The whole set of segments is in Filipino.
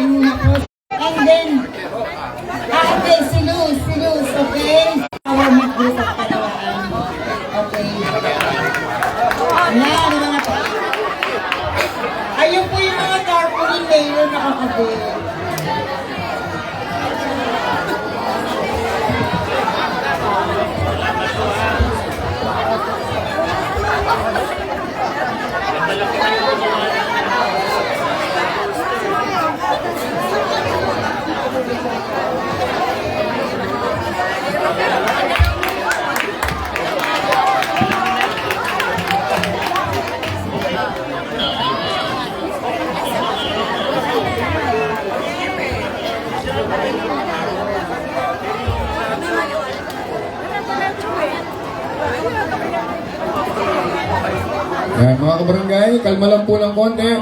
muna ko. And then, okay, si Luz, okay? Our mag-group at kalawaan. Okay. Yan, mga pa. Ayun po yung mga carpooling mayor na kakabit. Ayan, mga kabarangay, kalma lang po ng konti.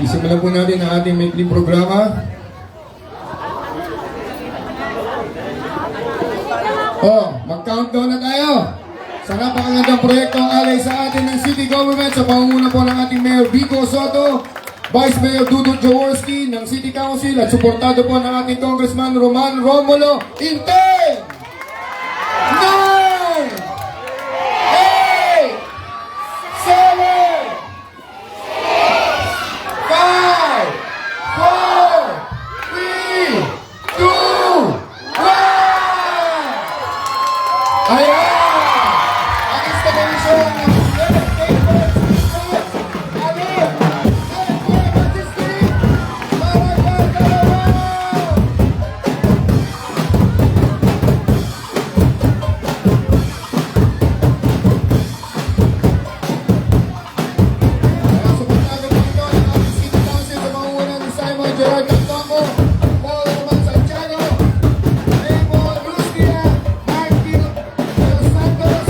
Sisimulan po natin ang ating maikling programa. Mag-countdown na tayo sa napakagandang proyekto ang alay sa atin ng City Government sa pangunguna po ng ating Mayor Vico Soto, Vice Mayor Dudut Jaworski ng City Council at suportado po ng ating Congressman Roman Romulo in 10, 9, 8, 7, 5, 4, 3, 2, 1! Ayan! Ang installation ng Senate Papers Stats Alim! Senate District! Barangay Kalawao! Suportado dito ang ating City Council sa pangunguna ni Simon Gerard Cantongo, Paul Roman Santiago, Raymond Rustia, Martin Los Santos,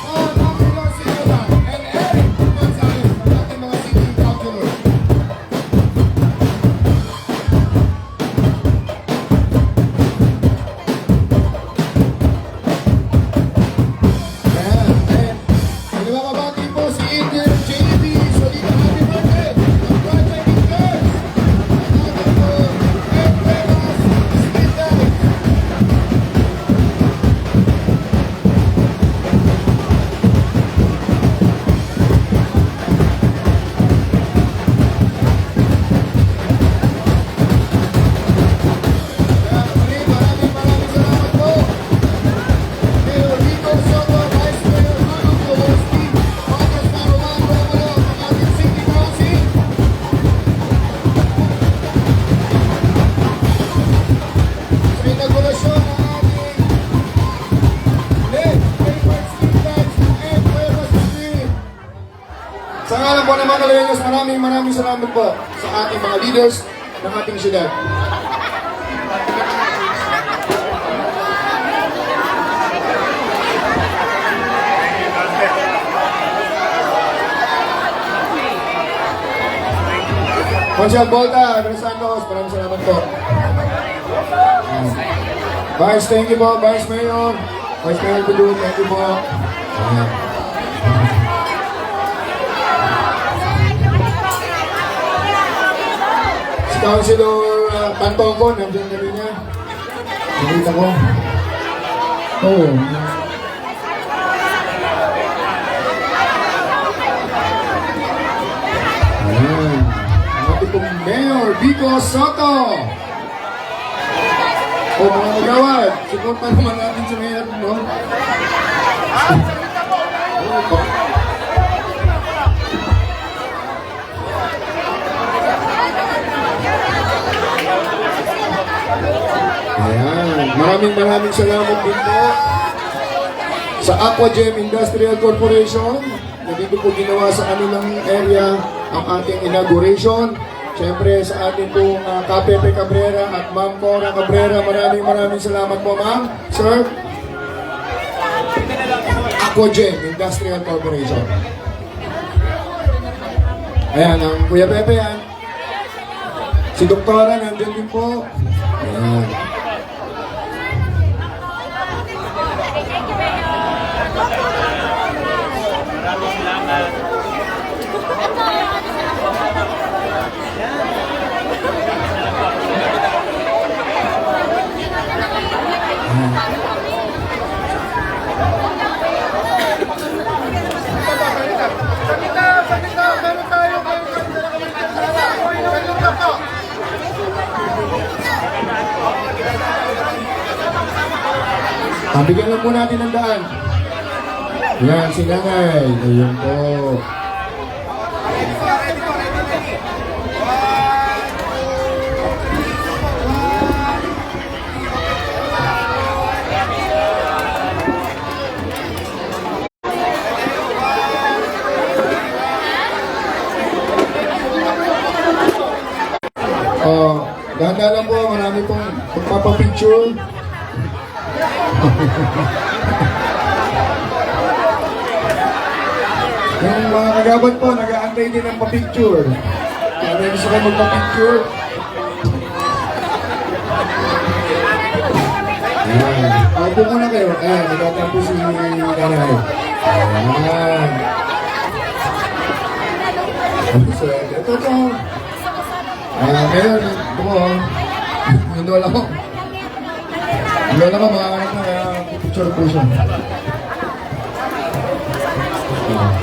Paul Aguilar Silva, and Eric Gonzalez, ating mga city councilors. Ayan, and babati po si Indian JB Solita, happy birthday! Congratulating girls! At po, Ed Vegas, Smith David. Maraming salamat po. Mayor Vico Soto, Vice Mayor Dudut Jaworski, Congressman Roman Romulo, ang ating City Council. Sa inauguration ng ating Lead Paper Street Lights and Cuevas Street. Sa ngalan po ng mga Kalayeños, maraming salamat po sa ating mga leaders ng ating syudad. Conchal Volta, Andres Santos, maraming salamat po. Vice, thank you po. Vice Mayor. Vice Mayor Dudut, thank you po. Ayan. Si Councilor Pantongko, nandiyan na rin niya. Nakita ko. Oo. Ayan. Ang ating pong Mayor Vico Soto. O mga magawad, suportan naman natin si Mayor, no? Ayan. Maraming salamat din po sa Aquagem Industrial Corporation na dito po ginawa sa kanilang area ang ating inauguration. Siyempre sa ating pong Kapepe Cabrera at Ma'am Cora Cabrera, maraming salamat po, ma'am. Sir, Aquagem Industrial Corporation. Ayan, ang Kuya Pepe yan. Si Doktora nandyan din po. Ayan. Bigyan lang po natin ng daan. Yan, si Nanay. Ayun po. Ganda lang po, marami pong magpapapicture. Yung mga kagaban po, nag-aantay din ng papicture. Kaya gusto kayo magpapicture. Ayan. Po muna kayo. Ayan, nagtatampo si Nanay. Ayan. So, ito po. Ngayon, ito po. Yung lola ko. Yung lola ko, mga anak na kaya picture po siya.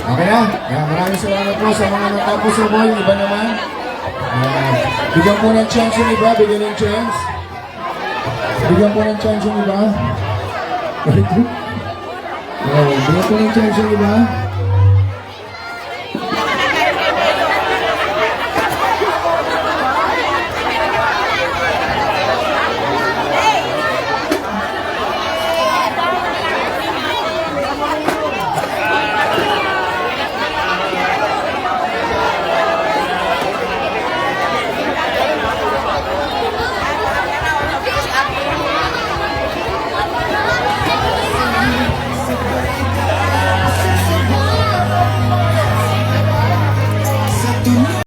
Okay na. Maraming salamat po sa mga natapos sa boy. Iba naman. Bigyan po ng chance yung iba. Bigyan ng chance. Bigyan po ng chance yung iba. Bigyan po ng chance yung iba.